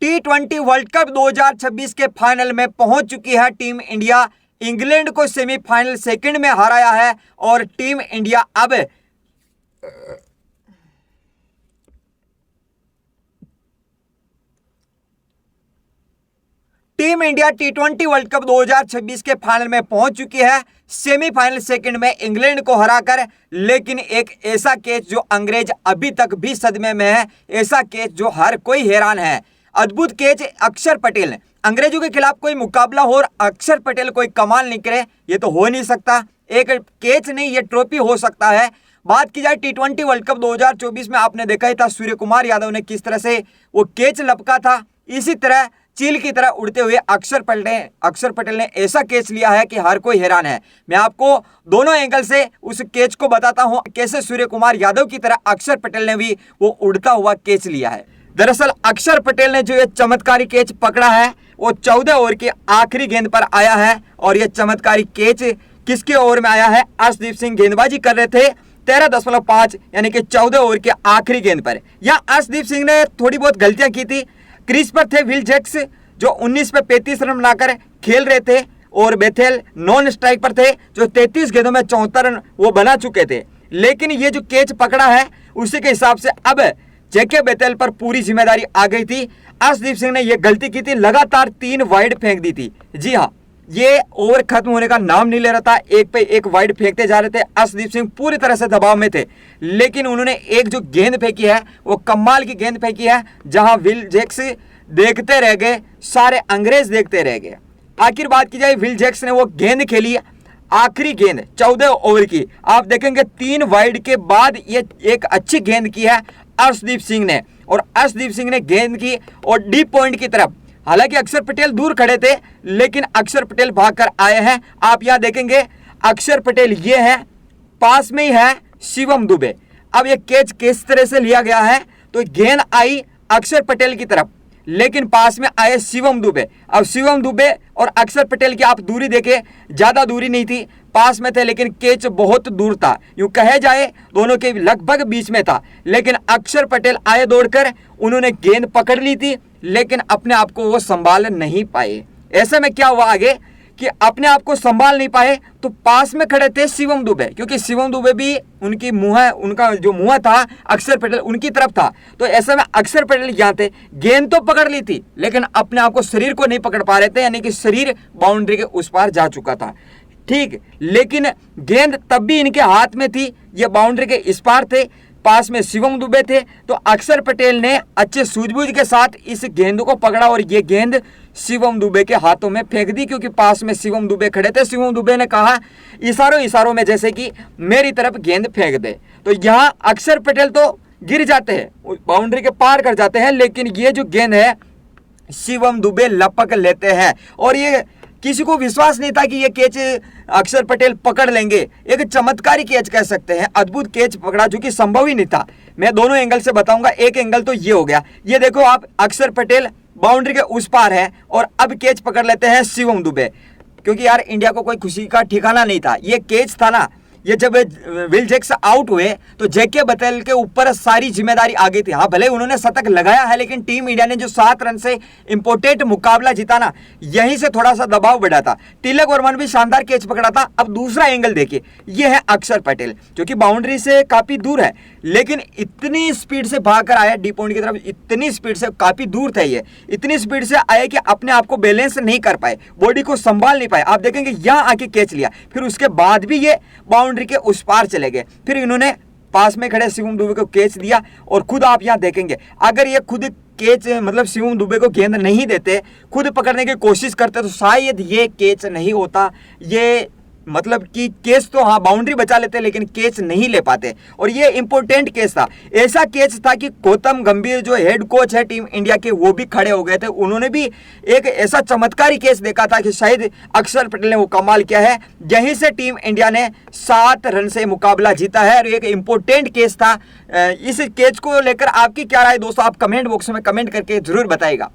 T20 world cup 2026 के final में पहुंच चुकी है टीम इंडिया। इंग्लैंड को सेमीफाइनल सेकंड में हराया है और टीम इंडिया अब T20 वर्ल्ड कप 2026 के फाइनल में पहुंच चुकी है, सेमीफाइनल सेकंड में इंग्लैंड को हराकर। लेकिन एक ऐसा कैच जो अंग्रेज अभी तक भी सदमे में है, ऐसा कैच जो हर कोई हैरान है। अद्भुत कैच अक्षर पटेल ने, अंग्रेजों के खिलाफ कोई मुकाबला हो और अक्षर पटेल कोई कमाल नहीं करे, ये तो हो नहीं सकता। एक कैच नहीं, ये ट्रॉफी हो सकता है। बात की जाए T20 वर्ल्ड कप 2024 में, आपने देखा ही था सूर्य कुमार यादव ने किस तरह से वो कैच लपका था। इसी तरह चील की तरह उड़ते हुए अक्षर पटेल ने ऐसा कैच लिया है कि हर कोई हैरान है। मैं आपको दोनों एंगल से उस कैच को बताता हूं, कैसे सूर्य कुमार यादव की तरह अक्षर पटेल ने भी वो उड़ता हुआ कैच लिया है। दरअसल अक्षर पटेल ने जो ये चमत्कारी कैच पकड़ा है वो 14 ओवर की आखिरी गेंद पर आया है। और ये चमत्कारी कैच किसके ओवर में आया है? अर्शदीप सिंह गेंदबाजी कर रहे थे 13.5 यानी कि 14 ओवर के आखिरी गेंद पर। यहाँ अर्शदीप सिंह ने थोड़ी बहुत गलतियां की थी। क्रीज पर थे विल जैक्स जो 19 पे 35 रन बनाकर खेल रहे थे, और बेथेल नॉन स्ट्राइक पर थे जो 33 गेंदों में 74 रन वो बना चुके थे। लेकिन ये जो कैच पकड़ा है उसी के हिसाब से अब जेके बेथेल पर पूरी जिम्मेदारी आ गई थी। अर्शदीप सिंह ने ये गलती की थी, लगातार 3 वाइड फेंक दी थी। जी हाँ, ये ओवर खत्म होने का नाम नहीं ले रहा था, एक पे एक वाइड फेंकते जा रहे थे। अर्शदीप सिंह पूरी तरह से दबाव में थे, लेकिन उन्होंने एक जो गेंद फेंकी है वो कमाल की गेंद फेंकी है, जहां विल जैक्स देखते रह गए, सारे अंग्रेज देखते रह गए। आखिर बात की जाए, विल जैक्स ने वो गेंद खेली, आखिरी गेंद 14 ओवर की। आप देखेंगे 3 वाइड के बाद ये एक अच्छी गेंद की है अर्शदीप सिंह ने, और अर्शदीप सिंह ने गेंद की और डीप पॉइंट की तरफ। हालांकि अक्षर पटेल दूर खड़े थे, लेकिन अक्षर पटेल भागकर आए हैं। आप यहां देखेंगे अक्षर पटेल ये है, पास में ही है शिवम दुबे। अब ये कैच किस तरह से लिया गया है, तो गेंद आई अक्षर पटेल की तरफ, लेकिन पास में आए शिवम दुबे। अब शिवम दुबे और अक्षर पटेल की आप दूरी देखें, ज्यादा दूरी नहीं थी, पास में थे, लेकिन कैच बहुत दूर था। यूं कहे जाए दोनों के लगभग बीच में था। लेकिन अक्षर पटेल आए दौड़कर, उन्होंने गेंद पकड़ ली थी, लेकिन अपने आप को वो संभाल नहीं पाए। ऐसे में क्या हुआ आगे कि अपने आप को संभाल नहीं पाए, तो पास में खड़े थे शिवम दुबे, क्योंकि शिवम दुबे भी उनका जो मुंह था अक्षर पटेल उनकी तरफ था। तो ऐसे में अक्षर पटेल यहाँ थे, गेंद तो पकड़ ली थी, लेकिन अपने आप को, शरीर को नहीं पकड़ पा रहे थे, यानी कि शरीर बाउंड्री के उस पार जा चुका था। ठीक, लेकिन गेंद तब भी इनके हाथ में थी, ये बाउंड्री के इस पार थे, पास में शिवम दुबे थे। तो अक्षर पटेल ने अच्छे सूझबूझ के साथ इस गेंद को पकड़ा और ये गेंद शिवम दुबे के हाथों में फेंक दी, क्योंकि पास में शिवम दुबे खड़े थे। शिवम दुबे ने कहा इशारों में जैसे कि मेरी तरफ गेंद फेंक दे। तो यहाँ अक्षर पटेल तो गिर जाते हैं, बाउंड्री के पार कर जाते हैं, लेकिन ये जो गेंद है शिवम दुबे लपक लेते हैं। और ये किसी को विश्वास नहीं था कि ये कैच अक्षर पटेल पकड़ लेंगे। एक चमत्कारी कैच कह सकते हैं, अद्भुत कैच पकड़ा, जो कि संभव ही नहीं था। मैं दोनों एंगल से बताऊंगा। एक एंगल तो ये हो गया, ये देखो आप, अक्षर पटेल बाउंड्री के उस पार है और अब कैच पकड़ लेते हैं शिवम दुबे, क्योंकि यार इंडिया को कोई खुशी का ठिकाना नहीं था। ये कैच था ना, ये जब विल जैक्स आउट हुए तो जेके बेथेल के ऊपर सारी जिम्मेदारी आ गई थी। हाँ, भले उन्होंने शतक लगाया है, लेकिन टीम इंडिया ने जो 7 रन से इंपोर्टेंट मुकाबला जीता ना, यहीं से थोड़ा सा दबाव बढ़ा था। तिलक वर्मा ने भी शानदार कैच पकड़ा था। अब दूसरा एंगल देखिए, ये है अक्षर पटेल, जो कि बाउंड्री से काफी दूर है, लेकिन इतनी स्पीड से भागकर आया डी पॉइंट की तरफ, इतनी स्पीड से, काफी दूर था ये, इतनी स्पीड से आया कि अपने आप को बैलेंस नहीं कर पाए, बॉडी को संभाल नहीं पाए। आप देखेंगे यहाँ आके कैच लिया, फिर उसके बाद भी ये बाउंड्री के उस पार चले गए। फिर इन्होंने पास में खड़े शिवम दुबे को कैच दिया, और खुद आप यहाँ देखेंगे, अगर ये खुद कैच मतलब शिवम दुबे को गेंद नहीं देते, खुद पकड़ने की कोशिश करते, तो शायद ये कैच नहीं होता। ये मतलब कि कैच तो हाँ बाउंड्री बचा लेते, लेकिन कैच नहीं ले पाते। और ये इंपॉर्टेंट कैच था, ऐसा कैच था कि गौतम गंभीर जो हेड कोच है टीम इंडिया के, वो भी खड़े हो गए थे। उन्होंने भी एक ऐसा चमत्कारी कैच देखा था कि शायद अक्षर पटेल ने वो कमाल किया है। यहीं से टीम इंडिया ने 7 रन से मुकाबला जीता है, और एक इंपॉर्टेंट कैच था। इस कैच को लेकर आपकी क्या राय दोस्तों, आप कमेंट बॉक्स में कमेंट करके जरूर बताइएगा।